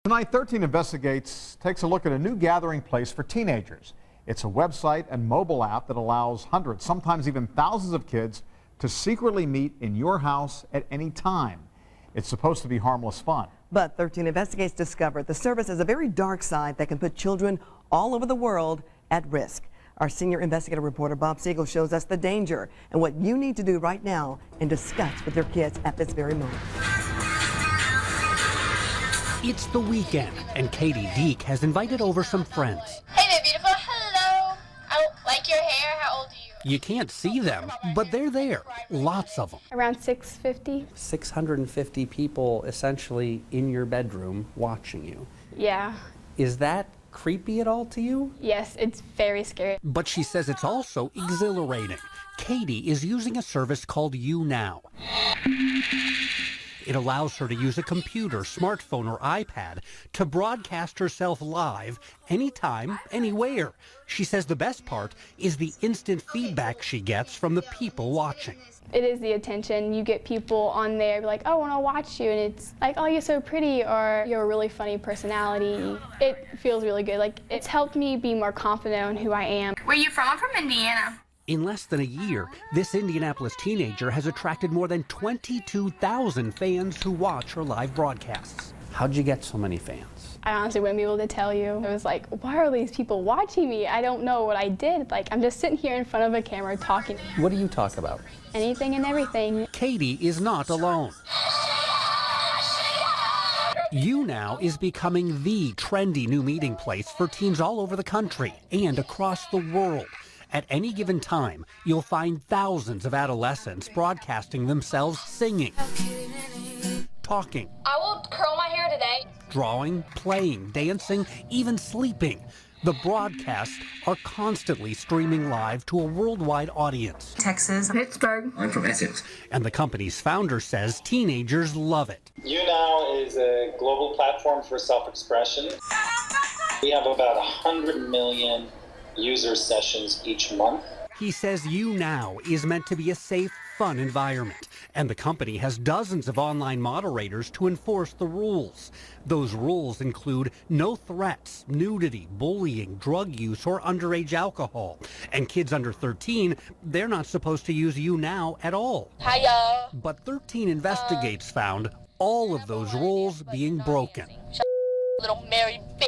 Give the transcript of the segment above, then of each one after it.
Tonight, 13 Investigates takes a look at a new gathering place for teenagers. It's a website and mobile app that allows hundreds, sometimes even thousands of kids to secretly meet in your house at any time. It's supposed to be harmless fun. But 13 Investigates discovered the service has a very dark side that can put children all over the world at risk. Our senior investigative reporter Bob Siegel shows us the danger and what you need to do right now and discuss with your kids at this very moment. It's the weekend, and Katie Deek has invited over some friends. Hey there, beautiful. Hello. I like your hair. How old are you? You can't see them, but they're there. Lots of them. Around 650. 650 people essentially in your bedroom watching you. Yeah. Is that creepy at all to you? Yes, it's very scary. But she says it's also exhilarating. Katie is using a service called Younow. It allows her to use a computer, smartphone, or iPad to broadcast herself live anytime, anywhere. She says the best part is the instant feedback she gets from the people watching. It is the attention. You get people on there like, oh, I want to watch you, and it's like, oh, you're so pretty, or you're a really funny personality. It feels really good. Like, it's helped me be more confident on who I am. Where are you from? I'm from Indiana. In less than a year, this Indianapolis teenager has attracted more than 22,000 fans who watch her live broadcasts. How'd you get so many fans? I honestly wouldn't be able to tell you. It was like, why are these people watching me? I don't know what I did. Like, I'm just sitting here in front of a camera talking. What do you talk about? Anything and everything. Katie is not alone. Younow is becoming the trendy new meeting place for teens all over the country and across the world. At any given time, you'll find thousands of adolescents broadcasting themselves singing, talking, I will curl my hair today. drawing, playing, dancing, even sleeping. The broadcasts are constantly streaming live to a worldwide audience. Texas. Pittsburgh. I'm from Essex. And the company's founder says teenagers love it. Younow is a global platform for self-expression. We have about 100 million user sessions each month. He says Younow is meant to be a safe, fun environment, and the company has dozens of online moderators to enforce the rules. Those rules include no threats, nudity, bullying, drug use, or underage alcohol. And kids under 13, they're not supposed to use Younow at all. Hiya. But 13 Investigates found all of those rules being broken. Little married bitch.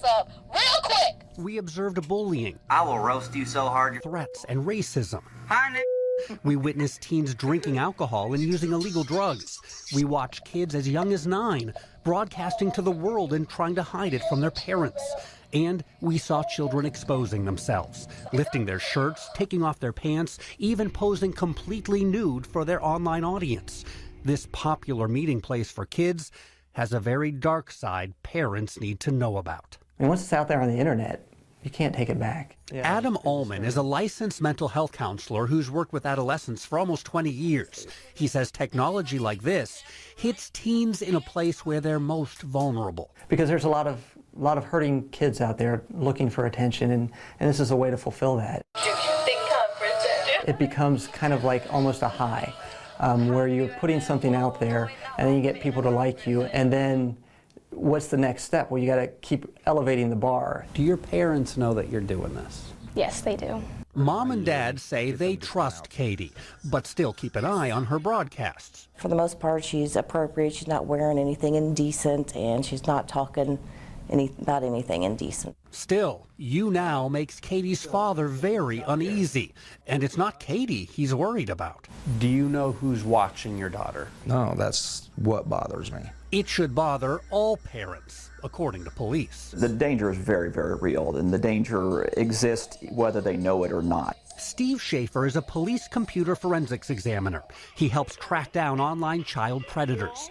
Up real quick. We observed bullying, I will roast you so hard. threats, and racism. Hi, Nick. We witnessed teens drinking alcohol and using illegal drugs. We watched kids as young as 9 broadcasting to the world and trying to hide it from their parents. And we saw children exposing themselves, lifting their shirts, taking off their pants, even posing completely nude for their online audience. This popular meeting place for kids has a very dark side parents need to know about. And once it's out there on the internet, you can't take it back. Adam Ullman is a licensed mental health counselor who's worked with adolescents for almost 20 years. He says technology like this hits teens in a place where they're most vulnerable. Because there's a lot of hurting kids out there looking for attention, and this is a way to fulfill that. It becomes kind of like almost a high, where you're putting something out there, and then you get people to like you, and then what's the next step? Well, you got to keep elevating the bar. Do your parents know that you're doing this? Yes, they do. Mom and Dad say they trust Katie, but still keep an eye on her broadcasts. For the most part, she's appropriate. She's not wearing anything indecent, and she's not talking about anything indecent. Still, Younow makes Katie's father very uneasy, and it's not Katie he's worried about. Do you know who's watching your daughter? No, that's what bothers me. It should bother all parents, according to police. The danger is very, very real, and the danger exists whether they know it or not. Steve Schaefer is a police computer forensics examiner. He helps track down online child predators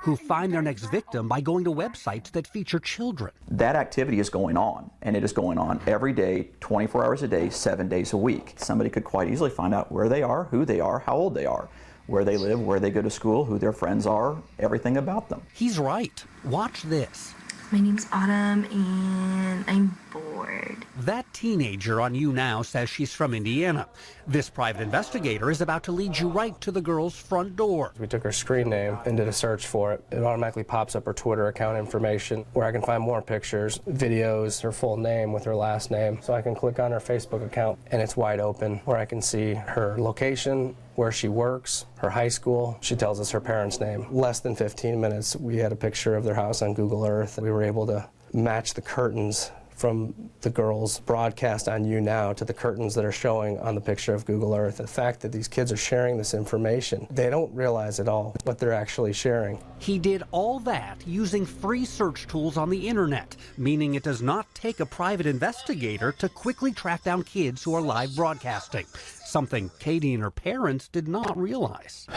who find their next victim by going to websites that feature children. That activity is going on, and it is going on every day, 24 hours a day, 7 days a week. Somebody could quite easily find out where they are, who they are, how old they are, where they live, where they go to school, who their friends are, everything about them. He's right. Watch this. My name's Autumn, and I'm bored. weird. That teenager on Younow says she's from Indiana. This private investigator is about to lead you right to the girl's front door. We took her screen name and did a search for it. It automatically pops up her Twitter account information where I can find more pictures, videos, her full name with her last name. So I can click on her Facebook account and it's wide open where I can see her location, where she works, her high school. She tells us her parents' name. Less than 15 minutes, we had a picture of their house on Google Earth. We were able to match the curtains from the girls' broadcast on Younow to the curtains that are showing on the picture of Google Earth. The fact that these kids are sharing this information, they don't realize at all what they're actually sharing. He did all that using free search tools on the internet, meaning it does not take a private investigator to quickly track down kids who are live broadcasting, something Katie and her parents did not realize.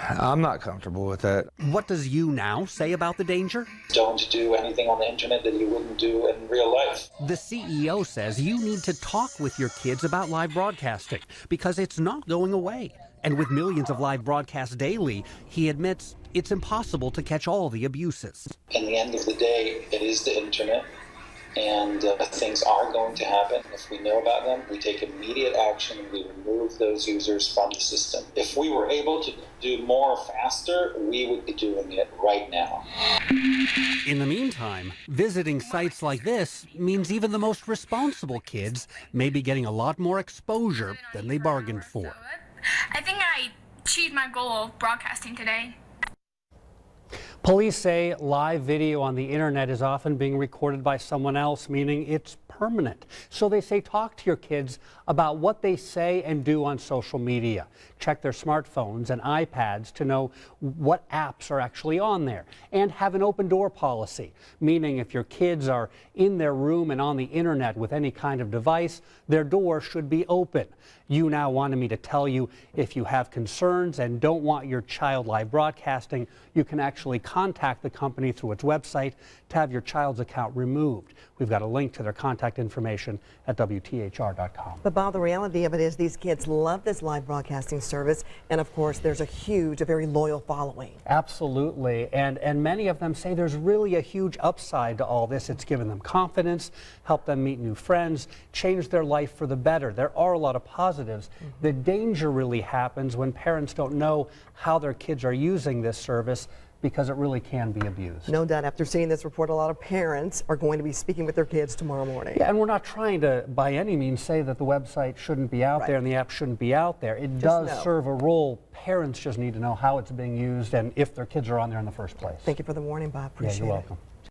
I'm not comfortable with that. What does Younow say about the danger? Don't do anything on the internet that you wouldn't do in real life. The CEO says you need to talk with your kids about live broadcasting because it's not going away. And with millions of live broadcasts daily, he admits it's impossible to catch all the abuses. In the end of the day, it is the internet, and things are going to happen. If we know about them, we take immediate action and we remove those users from the system. If we were able to do more faster, we would be doing it right now. In the meantime, visiting sites like this means even the most responsible kids may be getting a lot more exposure than they bargained for. I think I achieved my goal of broadcasting today. Police say live video on the internet is often being recorded by someone else, meaning it's permanent. So they say talk to your kids about what they say and do on social media. Check their smartphones and iPads to know what apps are actually on there. And have an open door policy, meaning if your kids are in their room and on the internet with any kind of device, their door should be open. Younow wanted me to tell you if you have concerns and don't want your child live broadcasting, you can actually contact the company through its website to have your child's account removed. We've got a link to their contact information at WTHR.com. But Bob, the reality of it is these kids love this live broadcasting service, and of course there's a very loyal following. Absolutely, and many of them say there's really a huge upside to all this. It's given them confidence, helped them meet new friends, changed their life for the better. There are a lot of positives. The danger really happens when parents don't know how their kids are using this service, because it really can be abused. No doubt. After seeing this report, a lot of parents are going to be speaking with their kids tomorrow morning. Yeah, and we're not trying to, by any means, say that the website shouldn't be out there and the app shouldn't be out there. It does serve a role. Parents just need to know how it's being used and if their kids are on there in the first place. Thank you for the warning, Bob. Appreciate it. You're welcome.